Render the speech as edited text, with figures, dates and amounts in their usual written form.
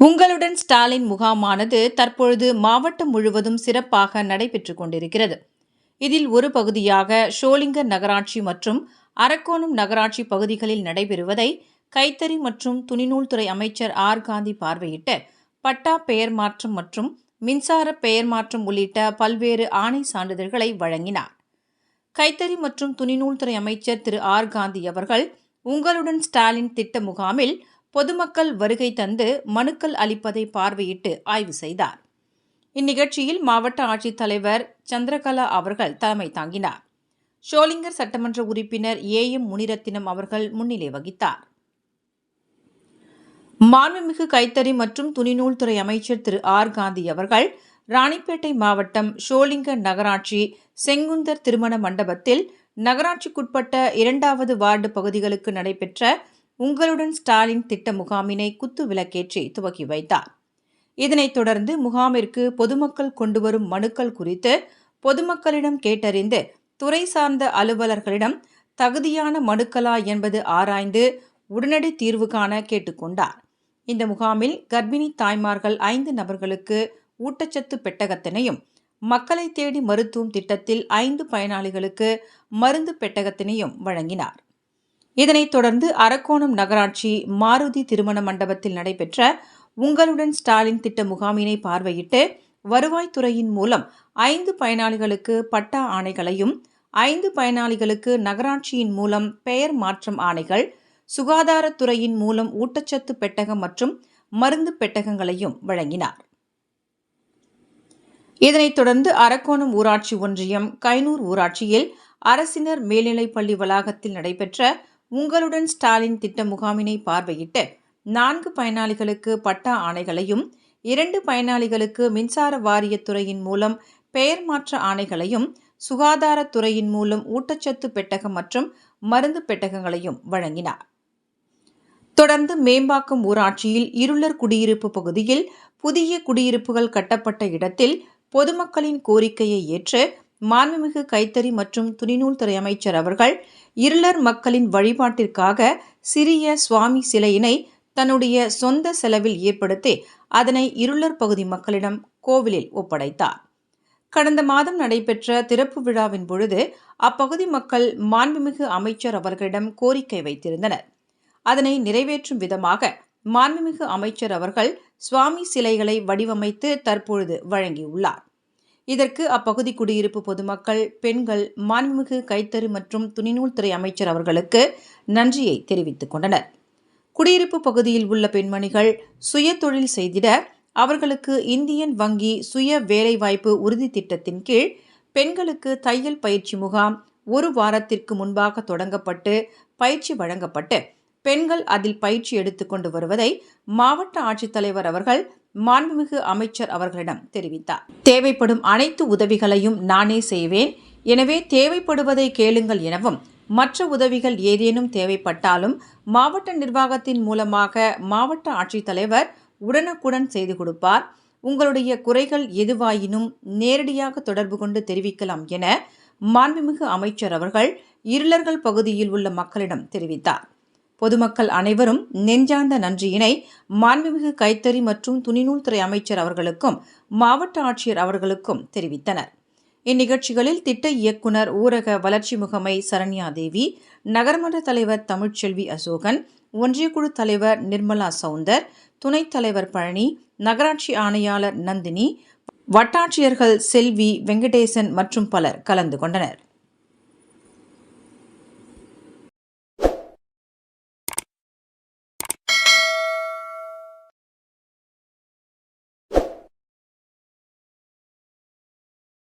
உங்களுடன் ஸ்டாலின் முகாமானது தற்பொழுது மாவட்டம் முழுவதும் சிறப்பாக நடைபெற்றுக் கொண்டிருக்கிறது. இதில் ஒரு பகுதியாக ஷோலிங்கர் நகராட்சி மற்றும் அரக்கோணம் நகராட்சி பகுதிகளில் நடைபெறுவதை கைத்தறி மற்றும் துணிநூல்துறை அமைச்சர் ஆர். காந்தி பார்வையிட்டு பட்டா பெயர் மாற்றம் மற்றும் மின்சார பெயர் மாற்றம் உள்ளிட்ட பல்வேறு ஆணை சான்றிதழ்களை வழங்கினார். கைத்தறி மற்றும் துணிநூல்துறை அமைச்சர் திரு ஆர். காந்தி அவர்கள் உங்களுடன் ஸ்டாலின் திட்ட முகாமில் பொதுமக்கள் வருகை தந்து மனுக்கள் அளிப்பதை பார்வையிட்டு ஆய்வு செய்தார். இந்நிகழ்ச்சியில் மாவட்ட ஆட்சித்தலைவர் சந்திரகலா அவர்கள் தலைமை தாங்கினார். ஷோலிங்கர் சட்டமன்ற உறுப்பினர் ஏ.எம். முனிரத்தினம் அவர்கள் முன்னிலை வகித்தார். மாண்புமிகு கைத்தறி மற்றும் துணிநூல்துறை அமைச்சர் திரு ஆர். காந்தி அவர்கள் ராணிப்பேட்டை மாவட்டம் ஷோலிங்கர் நகராட்சி செங்குந்தர் திருமண மண்டபத்தில் நகராட்சிக்குட்பட்ட 2வது வார்டு பகுதிகளுக்கு நடைபெற்ற உங்களுடன் ஸ்டாலின் திட்ட முகாமினை குத்து விளக்கேற்றி துவக்கி வைத்தார். இதனைத் தொடர்ந்து முகாமிற்கு பொதுமக்கள் கொண்டுவரும் மனுக்கள் குறித்து பொதுமக்களிடம் கேட்டறிந்து துறை சார்ந்த அலுவலர்களிடம் தகுதியான மனுக்களா என்பது ஆராய்ந்து உடனடி தீர்வு காண கேட்டுக்கொண்டார். இந்த முகாமில் கர்ப்பிணி தாய்மார்கள் 5 நபர்களுக்கு ஊட்டச்சத்து பெட்டகத்தினையும், மக்களை தேடி மருத்துவம் திட்டத்தில் 5 பயனாளிகளுக்கு மருந்து பெட்டகத்தினையும் வழங்கினார். இதனைத் தொடர்ந்து அரக்கோணம் நகராட்சி மாருதி திருமண மண்டபத்தில் நடைபெற்ற உங்களுடன் ஸ்டாலின் திட்ட முகாமினை பார்வையிட்டு வருவாய்த்துறையின் மூலம் 5 பயனாளிகளுக்கு பட்டா ஆணைகளையும், 5 பயனாளிகளுக்கு நகராட்சியின் மூலம் பெயர் மாற்றம் ஆணைகள், சுகாதாரத்துறையின் மூலம் ஊட்டச்சத்து பெட்டகம் மற்றும் மருந்து பெட்டகங்களையும் வழங்கினார். இதனைத் தொடர்ந்து அரக்கோணம் ஊராட்சி ஒன்றியம் கைனூர் ஊராட்சியில் அரசினர் மேல்நிலைப்பள்ளி வளாகத்தில் நடைபெற்ற உங்களுடன் ஸ்டாலின் திட்ட முகாமினை பார்வையிட்டு 4 பயனாளிகளுக்கு பட்டா ஆணைகளையும், 2 பயனாளிகளுக்கு மின்சார வாரியத்துறையின் மூலம் பெயர் மாற்ற ஆணைகளையும், சுகாதாரத்துறையின் மூலம் ஊட்டச்சத்து பெட்டகம் மற்றும் மருந்து பெட்டகங்களையும் வழங்கினார். தொடர்ந்து மேம்பாக்கம் ஊராட்சியில் இருளர் குடியிருப்பு பகுதியில் புதிய குடியிருப்புகள் கட்டப்பட்ட இடத்தில் பொதுமக்களின் கோரிக்கையை ஏற்று மாண்புமிகு கைத்தறி மற்றும் துணிநூல்துறை அமைச்சர் அவர்கள் இருளர் மக்களின் வழிபாட்டிற்காக சிறிய சுவாமி சிலையினை தன்னுடைய சொந்த செலவில் ஏற்படுத்தி அதனை இருளர் பகுதி மக்களிடம் கோவிலில் ஒப்படைத்தார். கடந்த மாதம் நடைபெற்ற திறப்பு விழாவின் பொழுது அப்பகுதி மக்கள் மாண்புமிகு அமைச்சர் அவர்களிடம் கோரிக்கை வைத்திருந்தனர். அதனை நிறைவேற்றும் விதமாக மாண்புமிகு அமைச்சர் அவர்கள் சுவாமி சிலைகளை வடிவமைத்து தற்பொழுது வழங்கியுள்ளார். இதற்கு அப்பகுதி குடியிருப்பு பொதுமக்கள், பெண்கள் மாண்புமிகு கைத்தறி மற்றும் துணிநூல்துறை அமைச்சர் அவர்களுக்கு நன்றியை தெரிவித்துக் கொண்டனர். குடியிருப்பு பகுதியில் உள்ள பெண்மணிகள் சுய தொழில் செய்திட அவர்களுக்கு இந்தியன் வங்கி சுய வேலைவாய்ப்பு உறுதி திட்டத்தின் கீழ் பெண்களுக்கு தையல் பயிற்சி முகாம் 1 வாரத்திற்கு முன்பாக தொடங்கப்பட்டு பயிற்சி வழங்கப்பட்டு பெண்கள் அதில் பயிற்சி எடுத்துக்கொண்டு வருவதை மாவட்ட ஆட்சித்தலைவர் அவர்கள் மாண்புமிகு அமைச்சர் அவர்களிடம் தெரிவித்தார். தேவைப்படும் அனைத்து உதவிகளையும் நானே செய்வேன், எனவே தேவைப்படுவதை கேளுங்கள் எனவும், மற்ற உதவிகள் ஏதேனும் தேவைப்பட்டாலும் மாவட்ட நிர்வாகத்தின் மூலமாக மாவட்ட ஆட்சித்தலைவர் உடனுக்குடன் செய்து கொடுப்பார். உங்களுடைய குறைகள் எதுவாயினும் நேரடியாக தொடர்பு கொண்டு தெரிவிக்கலாம் என மாண்புமிகு அமைச்சர் அவர்கள் இருளர்கள் பகுதியில் உள்ள மக்களிடம் தெரிவித்தார். பொதுமக்கள் அனைவரும் நெஞ்சார்ந்த நன்றியினை மாண்புமிகு கைத்தறி மற்றும் துணிநூல்துறை அமைச்சர் அவர்களுக்கும் மாவட்ட ஆட்சியர் அவர்களுக்கும் தெரிவித்தனர். இந்நிகழ்ச்சிகளில் திட்ட இயக்குனர் ஊரக வளர்ச்சி முகமை சரண்யா தேவி, நகர்மன்ற தலைவர் தமிழ்ச்செல்வி அசோகன், ஒன்றியக்குழு தலைவர் நிர்மலா சவுந்தர், துணைத் தலைவர் பழனி, நகராட்சி ஆணையாளர் நந்தினி, வட்டாட்சியர்கள் செல்வி, வெங்கடேசன் மற்றும் பலர் கலந்து கொண்டனர்.